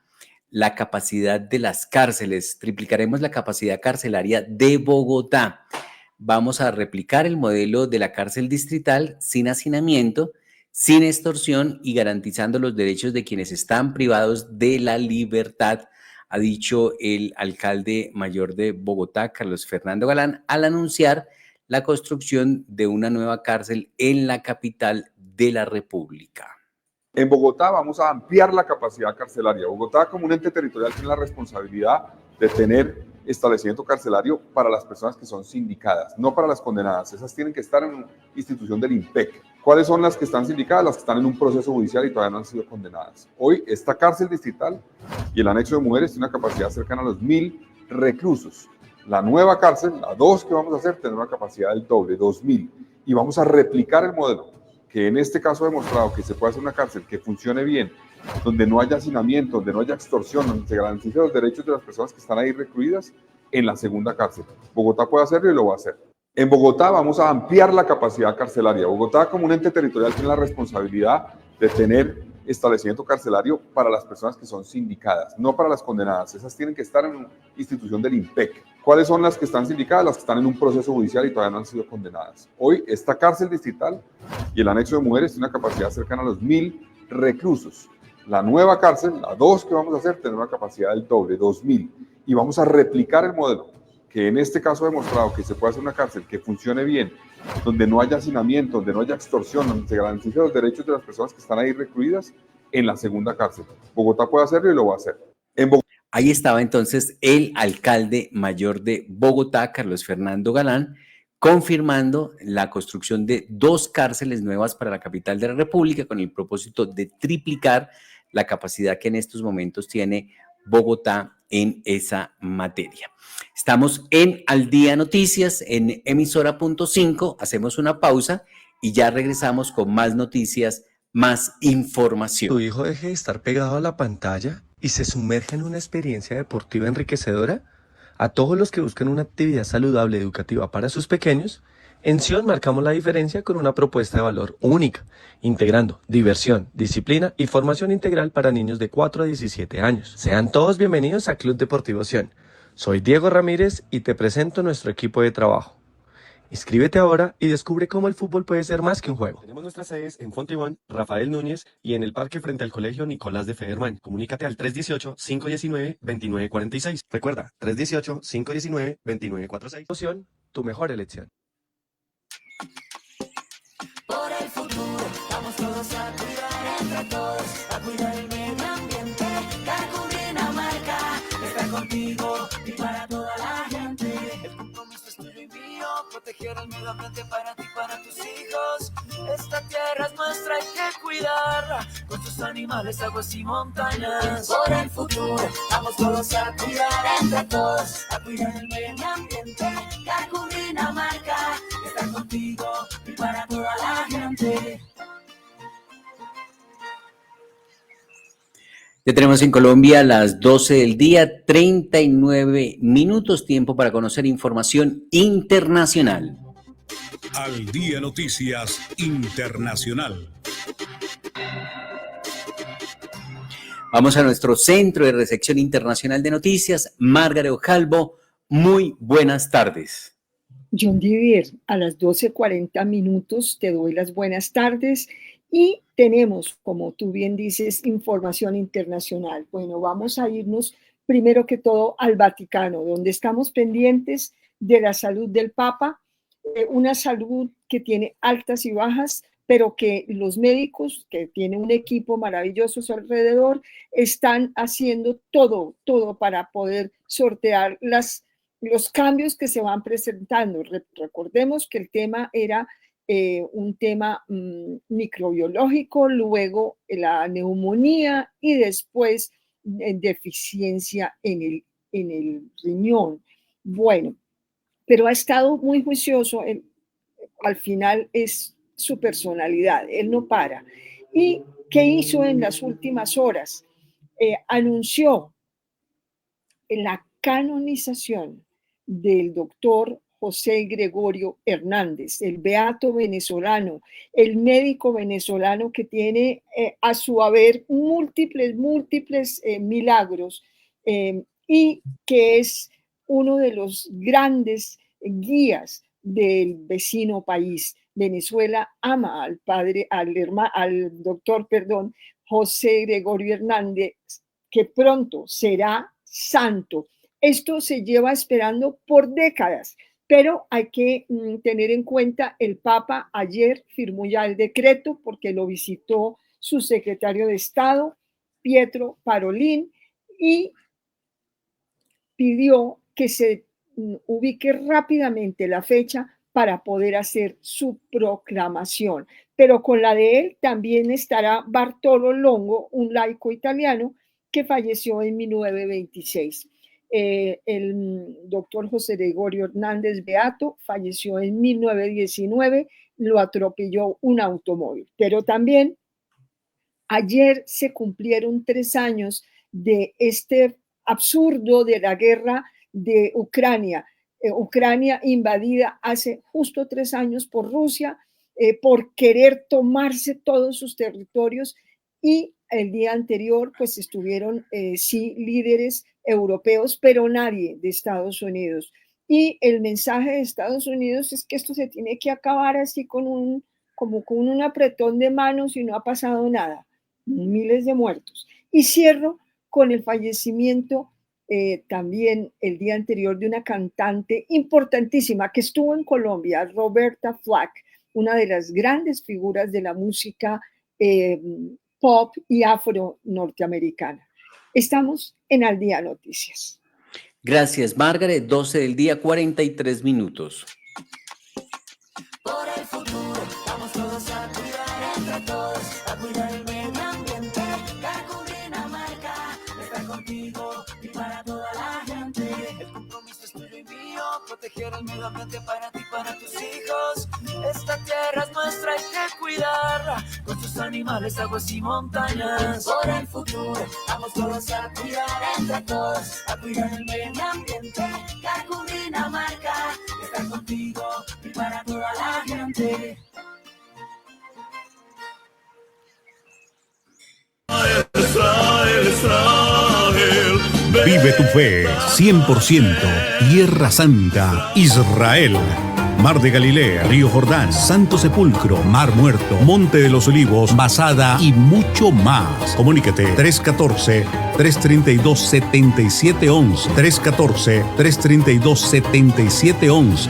la capacidad de las cárceles, triplicaremos la capacidad carcelaria de Bogotá. Vamos a replicar el modelo de la cárcel distrital sin hacinamiento, sin extorsión y garantizando los derechos de quienes están privados de la libertad, ha dicho el alcalde mayor de Bogotá, Carlos Fernando Galán, al anunciar la construcción de una nueva cárcel en la capital de la República. En Bogotá vamos a ampliar la capacidad carcelaria. Bogotá, como un ente territorial, tiene la responsabilidad de tener establecimiento carcelario para las personas que son sindicadas, no para las condenadas. Esas tienen que estar en una institución del IMPEC. ¿Cuáles son las que están sindicadas? Las que están en un proceso judicial y todavía no han sido condenadas. Hoy, esta cárcel distrital y el anexo de mujeres tiene una capacidad cercana a los 1.000 reclusos. La nueva cárcel, la 2 que vamos a hacer, tendrá una capacidad del doble, 2.000. Y vamos a replicar el modelo, que en este caso ha demostrado que se puede hacer una cárcel que funcione bien, donde no haya hacinamiento, donde no haya extorsión, donde se garanticen los derechos de las personas que están ahí recluidas, en la segunda cárcel. Bogotá puede hacerlo y lo va a hacer. En Bogotá vamos a ampliar la capacidad carcelaria. Bogotá, como un ente territorial, tiene la responsabilidad de tener establecimiento carcelario para las personas que son sindicadas, no para las condenadas. Esas tienen que estar en una institución del IMPEC. ¿Cuáles son las que están sindicadas? Las que están en un proceso judicial y todavía no han sido condenadas. Hoy, esta cárcel distrital y el anexo de mujeres tiene una capacidad cercana a los 1.000 reclusos. La nueva cárcel, la 2 que vamos a hacer, tendrá una capacidad del doble, 2.000. Y vamos a replicar el modelo, que en este caso ha demostrado que se puede hacer una cárcel que funcione bien, donde no haya hacinamiento, donde no haya extorsión, donde se garanticen los derechos de las personas que están ahí recluidas, en la segunda cárcel. Bogotá puede hacerlo y lo va a hacer. Ahí estaba entonces el alcalde mayor de Bogotá, Carlos Fernando Galán, confirmando la construcción de 2 cárceles nuevas para la capital de la República con el propósito de triplicar la capacidad que en estos momentos tiene Bogotá en esa materia. Estamos en Al Día Noticias, en emisora.5, hacemos una pausa y ya regresamos con más noticias, más información. ¿Tu hijo deje de estar pegado a la pantalla y se sumerge en una experiencia deportiva enriquecedora? A todos los que buscan una actividad saludable educativa para sus pequeños, en Sion marcamos la diferencia con una propuesta de valor única, integrando diversión, disciplina y formación integral para niños de 4 a 17 años. Sean todos bienvenidos a Club Deportivo Sion. Soy Diego Ramírez y te presento nuestro equipo de trabajo. Inscríbete ahora y descubre cómo el fútbol puede ser más que un juego. Tenemos nuestras sedes en Fontibón, Rafael Núñez y en el parque frente al Colegio Nicolás de Federman. Comunícate al 318-519-2946. Recuerda, 318-519-2946. Tu mejor elección. Por el futuro, vamos todos a cuidar entre todos, a cuidar el medio ambiente. Cundinamarca está contigo y para toda la gente. El compromiso es tuyo y mío, proteger el medio ambiente para ti y para tus hijos. Esta tierra es nuestra, hay que cuidarla, con sus animales, aguas y montañas. Por el futuro, vamos todos a cuidar entre todos, a cuidar el medio ambiente. Cundinamarca está contigo y para toda la gente. Ya tenemos en Colombia las 12 del día, 39 minutos, tiempo para conocer información internacional. Al Día Noticias Internacional. Vamos a nuestro centro de recepción internacional de noticias. Margaret Ojalvo, muy buenas tardes. John Didier, a las 12:40 minutos te doy las buenas tardes y tenemos, como tú bien dices, información internacional. Bueno, vamos a irnos primero que todo al Vaticano, donde estamos pendientes de la salud del Papa, una salud que tiene altas y bajas, pero que los médicos, que tienen un equipo maravilloso a su alrededor, están haciendo todo para poder sortear los cambios que se van presentando. Recordemos que el tema era un tema microbiológico, luego la neumonía y después deficiencia en el riñón. Bueno, pero ha estado muy juicioso. Al final es su personalidad, él no para. ¿Y qué hizo en las últimas horas? Anunció la canonización del doctor José Gregorio Hernández, el beato venezolano, el médico venezolano que tiene a su haber múltiples milagros y que es uno de los grandes guías del vecino país. Venezuela ama al doctor José Gregorio Hernández, que pronto será santo. Esto se lleva esperando por décadas, pero hay que tener en cuenta, el Papa ayer firmó ya el decreto porque lo visitó su secretario de Estado, Pietro Parolin, y pidió que se ubique rápidamente la fecha para poder hacer su proclamación. Pero con la de él también estará Bartolo Longo, un laico italiano que falleció en 1926. El doctor José Gregorio Hernández Beato falleció en 1919, lo atropelló un automóvil. Pero también ayer se cumplieron 3 años de este absurdo de la guerra de Ucrania. Ucrania invadida hace justo 3 años por Rusia, por querer tomarse todos sus territorios, y el día anterior pues estuvieron sí líderes europeos, pero nadie de Estados Unidos. Y el mensaje de Estados Unidos es que esto se tiene que acabar así como con un apretón de manos y no ha pasado nada. Miles de muertos. Y cierro con el fallecimiento también el día anterior de una cantante importantísima que estuvo en Colombia, Roberta Flack, una de las grandes figuras de la música pop y afro norteamericana. Estamos en Al Día Noticias. Gracias, Margaret. 12 del día, 43 minutos. Por el futuro, vamos todos a cuidar entre todos, a cuidar el medio ambiente. Cundinamarca está contigo y para toda la gente. El compromiso es tuyo y mío, proteger el medio ambiente para ti y para tus hijos. Esta tierra es nuestra, hay que cuidarla, con sus animales, aguas y montañas. Por el futuro, vamos todos a cuidar entre todos, a cuidar el medio ambiente. Cundinamarca está contigo y para toda la gente. Vive tu fe, 100%. Tierra Santa, Israel. Mar de Galilea, Río Jordán, Santo Sepulcro, Mar Muerto, Monte de los Olivos, Masada y mucho más. Comunícate 314-332-7711. 314-332-7711.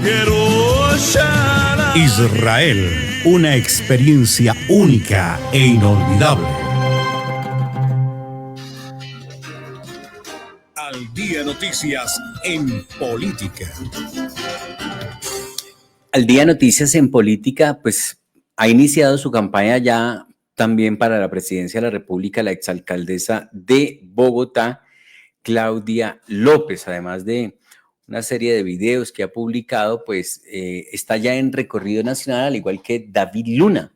Israel, una experiencia única e inolvidable. Al Día Noticias en Política. Al Día Noticias en Política, pues ha iniciado su campaña ya también para la presidencia de la República la exalcaldesa de Bogotá, Claudia López, además de una serie de videos que ha publicado, pues está ya en recorrido nacional, al igual que David Luna.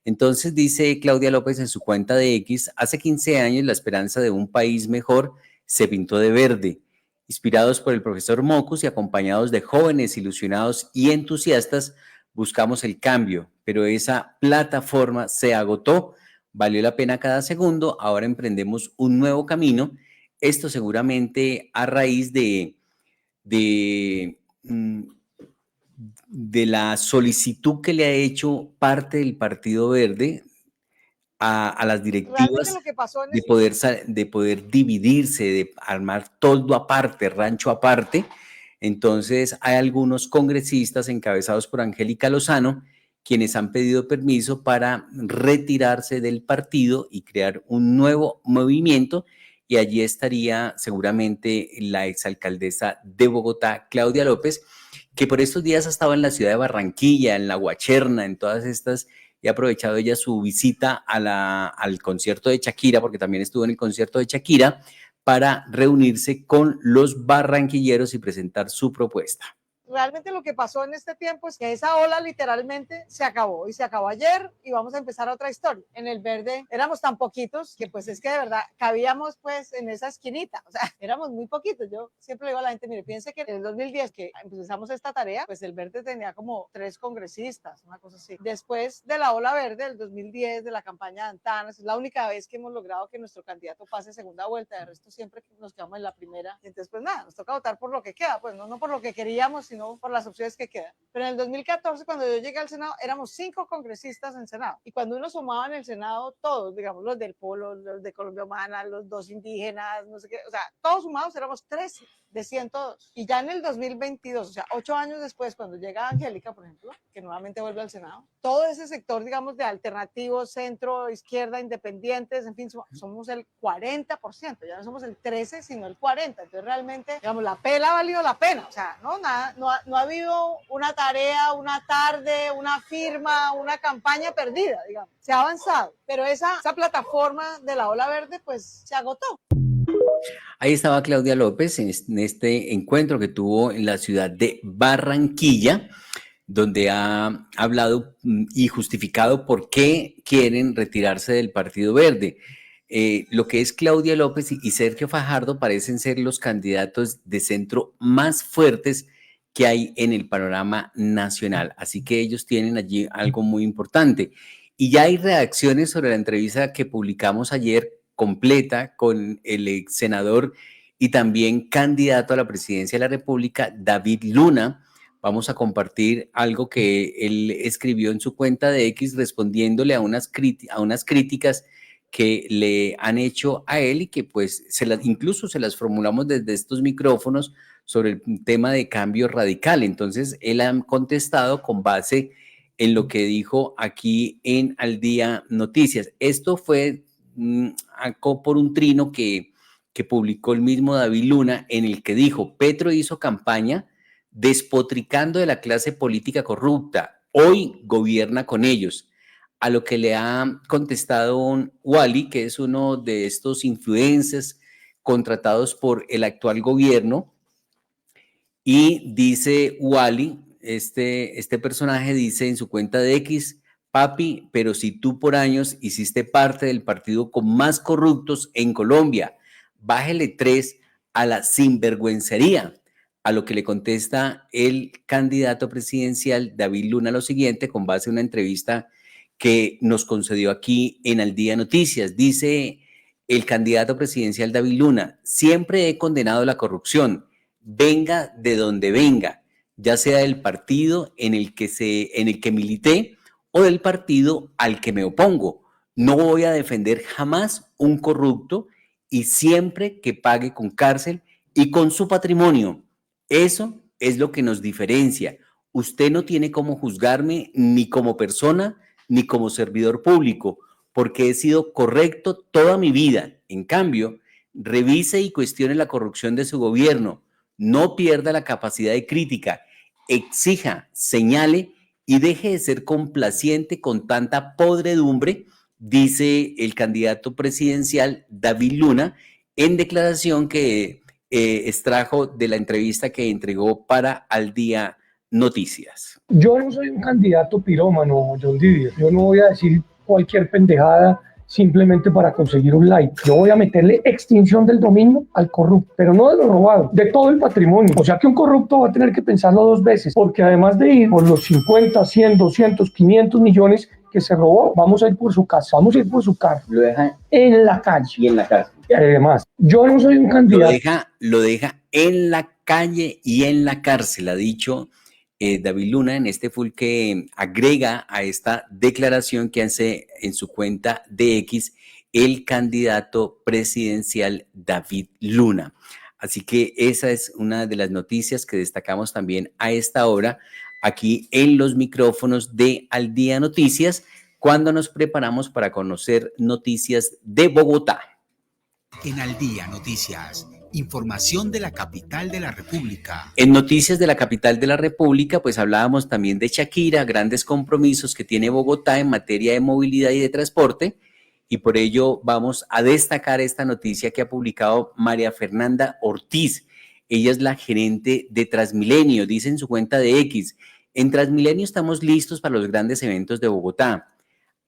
Entonces dice Claudia López en su cuenta de X, hace 15 años la esperanza de un país mejor se pintó de verde. Inspirados por el profesor Mocus y acompañados de jóvenes ilusionados y entusiastas, buscamos el cambio, pero esa plataforma se agotó, valió la pena cada segundo, ahora emprendemos un nuevo camino, esto seguramente a raíz de la solicitud que le ha hecho parte del Partido Verde a las directivas de poder dividirse, de armar toldo aparte, rancho aparte. Entonces hay algunos congresistas encabezados por Angélica Lozano quienes han pedido permiso para retirarse del partido y crear un nuevo movimiento, y allí estaría seguramente la exalcaldesa de Bogotá, Claudia López, que por estos días ha estado en la ciudad de Barranquilla, en La Guacherna, en todas estas, y ha aprovechado ella su visita al concierto de Shakira, porque también estuvo en el concierto de Shakira, para reunirse con los barranquilleros y presentar su propuesta. realmente lo que pasó en este tiempo es que esa ola literalmente se acabó y se acabó ayer y vamos a empezar otra historia. En el verde éramos tan poquitos que pues es que de verdad cabíamos pues en esa esquinita, o sea, éramos muy poquitos. Yo siempre le digo a la gente, mire, piense que en el 2010 que empezamos esta tarea, pues el verde tenía como 3 congresistas, una cosa así. Después de la ola verde del 2010, de la campaña de Antanas, es la única vez que hemos logrado que nuestro candidato pase segunda vuelta, de resto siempre nos quedamos en la primera. Y entonces pues nada, nos toca votar por lo que queda, pues no por lo que queríamos, sino por las opciones que quedan. Pero en el 2014, cuando yo llegué al Senado, éramos 5 congresistas en Senado. Y cuando uno sumaba en el Senado, todos, digamos, los del Polo, los de Colombia Humana, los 2 indígenas, no sé qué, o sea, todos sumados éramos 13 de 102. Y ya en el 2022, o sea, 8 años después, cuando llega Angélica, por ejemplo, que nuevamente vuelve al Senado, todo ese sector, digamos, de alternativos, centro, izquierda, independientes, en fin, somos el 40%, ya no somos el 13, sino el 40%. Entonces, realmente, digamos, la pela ha valido la pena, o sea, no ha habido una tarea, una tarde, una firma, una campaña perdida, digamos. Se ha avanzado, pero esa plataforma de la ola verde, pues, se agotó. Ahí estaba Claudia López en este encuentro que tuvo en la ciudad de Barranquilla, donde ha hablado y justificado por qué quieren retirarse del Partido Verde. Lo que es Claudia López y Sergio Fajardo parecen ser los candidatos de centro más fuertes que hay en el panorama nacional. Así que ellos tienen allí algo muy importante. Y ya hay reacciones sobre la entrevista que publicamos ayer completa con el ex senador y también candidato a la presidencia de la República, David Luna. Vamos a compartir algo que él escribió en su cuenta de X respondiéndole a unas críticas que le han hecho a él y que pues incluso se las formulamos desde estos micrófonos sobre el tema de cambio radical. Entonces, él ha contestado con base en lo que dijo aquí en Al Día Noticias. Esto fue por un trino que publicó el mismo David Luna, en el que dijo: Petro hizo campaña despotricando de la clase política corrupta, hoy gobierna con ellos. A lo que le ha contestado Wally, que es uno de estos influencers contratados por el actual gobierno, y dice Wally, este personaje dice en su cuenta de X: papi, pero si tú por años hiciste parte del partido con más corruptos en Colombia, bájele 3 a la sinvergüencería. A lo que le contesta el candidato presidencial David Luna lo siguiente, con base en una entrevista que nos concedió aquí en Al Día Noticias. Dice el candidato presidencial David Luna: siempre he condenado la corrupción, venga de donde venga, ya sea del partido en el que milité o del partido al que me opongo. No voy a defender jamás un corrupto y siempre que pague con cárcel y con su patrimonio. Eso es lo que nos diferencia. Usted no tiene cómo juzgarme ni como persona ni como servidor público, porque he sido correcto toda mi vida. En cambio, revise y cuestione la corrupción de su gobierno. No pierda la capacidad de crítica. Exija, señale y deje de ser complaciente con tanta podredumbre, dice el candidato presidencial David Luna en declaración que extrajo de la entrevista que entregó para Al Día Noticias. Yo no soy un candidato pirómano, John Didier. Yo no voy a decir cualquier pendejada simplemente para conseguir un like. Yo voy a meterle extinción del dominio al corrupto, pero no de lo robado, de todo el patrimonio. O sea que un corrupto va a tener que pensarlo 2 veces, porque además de ir por los 50, 100, 200, 500 millones que se robó, vamos a ir por su casa, vamos a ir por su carro. Lo deja en la calle. Y en la cárcel. Además, yo no soy un candidato. Lo deja en la calle y en la cárcel, ha dicho David Luna en este full que agrega a esta declaración que hace en su cuenta de X el candidato presidencial David Luna. Así que esa es una de las noticias que destacamos también a esta hora aquí en los micrófonos de Al Día Noticias, cuando nos preparamos para conocer noticias de Bogotá. En Al Día Noticias, información de la capital de la República. En noticias de la capital de la República, pues hablábamos también de Shakira, grandes compromisos que tiene Bogotá en materia de movilidad y de transporte, y por ello vamos a destacar esta noticia que ha publicado María Fernanda Ortiz Ella es la gerente de Transmilenio, dice en su cuenta de X: en Transmilenio estamos listos para los grandes eventos de Bogotá.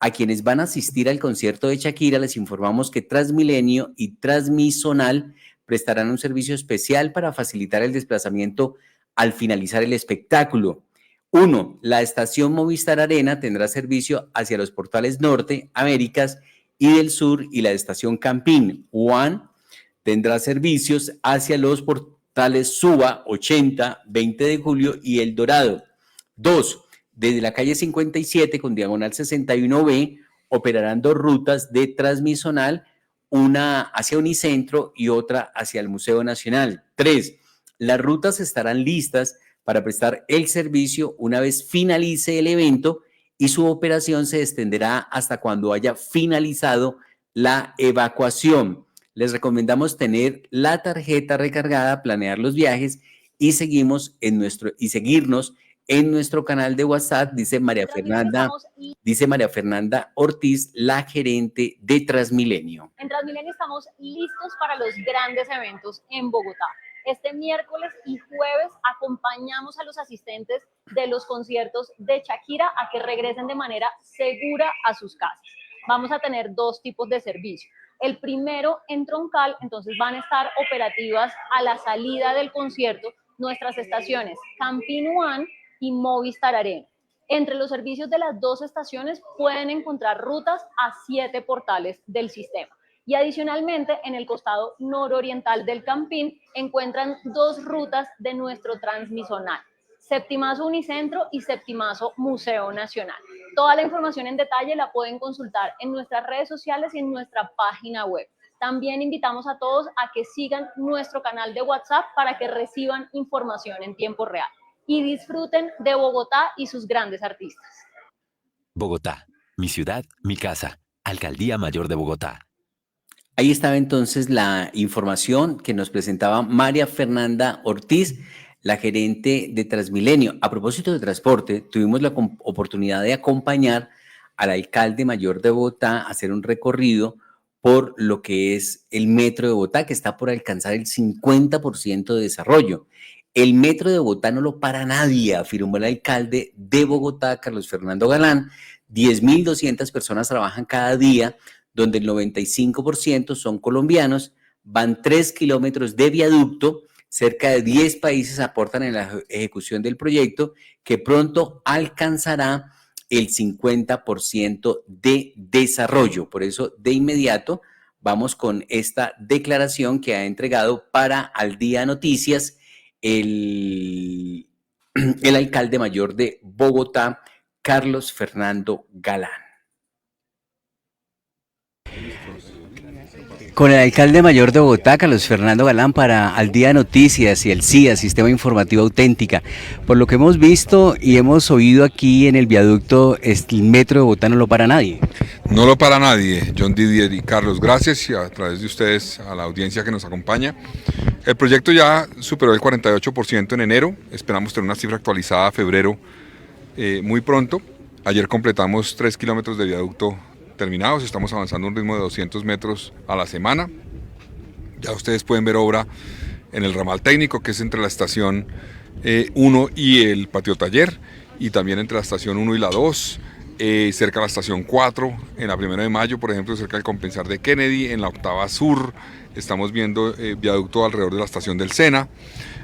A quienes van a asistir al concierto de Shakira les informamos que Transmilenio y Transmisonal prestarán un servicio especial para facilitar el desplazamiento al finalizar el espectáculo. 1. La estación Movistar Arena tendrá servicio hacia los portales Norte, Américas y del Sur, y la estación Campín, UAN, tendrá servicios hacia los portales Suba, 80, 20 de Julio y El Dorado. 2. Desde la calle 57 con diagonal 61B operarán 2 rutas de Transmisonal, una hacia Unicentro y otra hacia el Museo Nacional. 3. Las rutas estarán listas para prestar el servicio una vez finalice el evento, y su operación se extenderá hasta cuando haya finalizado la evacuación. Les recomendamos tener la tarjeta recargada, planear los viajes y seguirnos en nuestro canal de WhatsApp, dice María Fernanda Ortiz, la gerente de Transmilenio. En Transmilenio estamos listos para los grandes eventos en Bogotá. Este miércoles y jueves acompañamos a los asistentes de los conciertos de Shakira a que regresen de manera segura a sus casas. Vamos a tener 2 tipos de servicio. El primero en Troncal, entonces van a estar operativas a la salida del concierto nuestras estaciones Campín UAN y Movistar Arena. Entre los servicios de las 2 estaciones pueden encontrar rutas a 7 portales del sistema. Y adicionalmente, en el costado nororiental del Campín encuentran 2 rutas de nuestro Transmisonal: Septimazo Unicentro y Septimazo Museo Nacional. Toda la información en detalle la pueden consultar en nuestras redes sociales y en nuestra página web. También invitamos a todos a que sigan nuestro canal de WhatsApp para que reciban información en tiempo real y disfruten de Bogotá y sus grandes artistas. Bogotá, mi ciudad, mi casa. Alcaldía Mayor de Bogotá. Ahí estaba entonces la información que nos presentaba María Fernanda Ortiz, la gerente de Transmilenio. A propósito de transporte, tuvimos la oportunidad de acompañar al alcalde mayor de Bogotá a hacer un recorrido por lo que es el metro de Bogotá, que está por alcanzar el 50% de desarrollo. El metro de Bogotá no lo para nadie, afirmó el alcalde de Bogotá, Carlos Fernando Galán. 10.200 personas trabajan cada día, donde el 95% son colombianos. Van 3 kilómetros de viaducto. Cerca de 10 países aportan en la ejecución del proyecto, que pronto alcanzará el 50% de desarrollo. Por eso, de inmediato, vamos con esta declaración que ha entregado para Al Día Noticias el alcalde mayor de Bogotá, Carlos Fernando Galán. Con el alcalde mayor de Bogotá, Carlos Fernando Galán, para Al Día Noticias y el CIA, Sistema Informativo Auténtica. Por lo que hemos visto y hemos oído aquí en el viaducto, el metro de Bogotá no lo para nadie. No lo para nadie, John Didier y Carlos, gracias, y a través de ustedes a la audiencia que nos acompaña. El proyecto ya superó el 48% en enero, esperamos tener una cifra actualizada a febrero muy pronto. Ayer completamos 3 kilómetros de viaducto terminados, estamos avanzando a un ritmo de 200 metros a la semana. Ya ustedes pueden ver obra en el ramal técnico, que es entre la estación 1 y el patio taller, y también entre la estación 1 y la 2, cerca de la estación 4, en la 1 de mayo, por ejemplo, cerca del Compensar de Kennedy, en la octava sur, estamos viendo viaducto alrededor de la estación del Sena.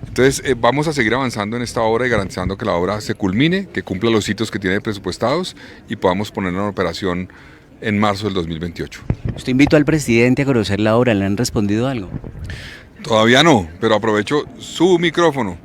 Entonces vamos a seguir avanzando en esta obra y garantizando que la obra se culmine, que cumpla los hitos que tiene presupuestados y podamos ponerla en operación en marzo del 2028. Usted invitó al presidente a conocer la obra, ¿le han respondido algo? Todavía no, pero aprovecho su micrófono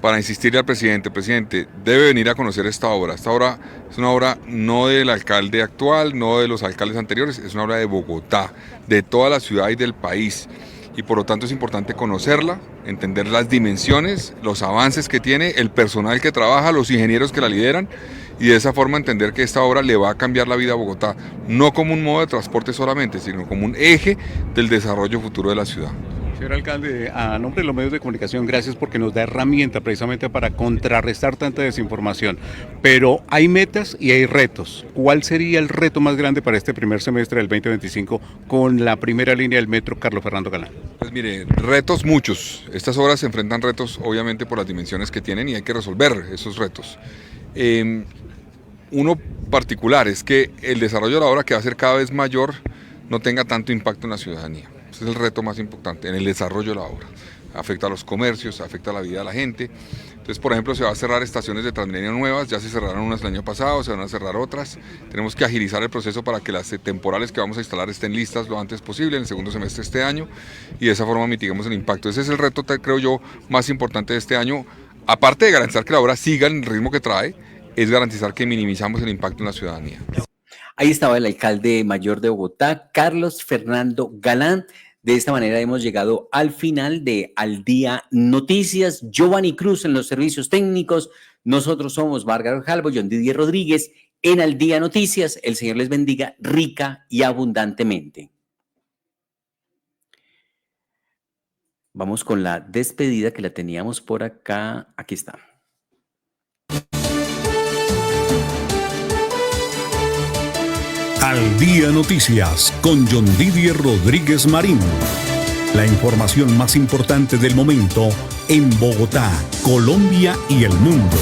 para insistirle al presidente: presidente, debe venir a conocer esta obra. Esta obra es una obra no del alcalde actual, no de los alcaldes anteriores, es una obra de Bogotá, de toda la ciudad y del país. Y por lo tanto es importante conocerla, entender las dimensiones, los avances que tiene, el personal que trabaja, los ingenieros que la lideran, y de esa forma entender que esta obra le va a cambiar la vida a Bogotá, no como un modo de transporte solamente, sino como un eje del desarrollo futuro de la ciudad. Señor alcalde, a nombre de los medios de comunicación, gracias porque nos da herramienta precisamente para contrarrestar tanta desinformación. Pero hay metas y hay retos. ¿Cuál sería el reto más grande para este primer semestre del 2025 con la primera línea del metro Carlos Fernando Galán? Pues mire, retos muchos. Estas obras se enfrentan retos obviamente por las dimensiones que tienen y hay que resolver esos retos. Uno particular es que el desarrollo de la obra, que va a ser cada vez mayor, no tenga tanto impacto en la ciudadanía. Ese es el reto más importante, en el desarrollo de la obra. Afecta a los comercios, afecta a la vida de la gente. Entonces, por ejemplo, se va a cerrar estaciones de Transmilenio nuevas, ya se cerraron unas el año pasado, se van a cerrar otras. Tenemos que agilizar el proceso para que las temporales que vamos a instalar estén listas lo antes posible, en el segundo semestre de este año, y de esa forma mitigamos el impacto. Ese es el reto, creo yo, más importante de este año. Aparte de garantizar que la obra siga en el ritmo que trae, es garantizar que minimizamos el impacto en la ciudadanía. Ahí estaba el alcalde mayor de Bogotá, Carlos Fernando Galán. De esta manera hemos llegado al final de Al Día Noticias. Giovanni Cruz en los servicios técnicos. Nosotros somos Margarita Jalvo, John Didier Rodríguez en Al Día Noticias. El Señor les bendiga rica y abundantemente. Vamos con la despedida que la teníamos por acá. Aquí está. Al Día Noticias con John Didier Rodríguez Marín. La información más importante del momento en Bogotá, Colombia y el mundo.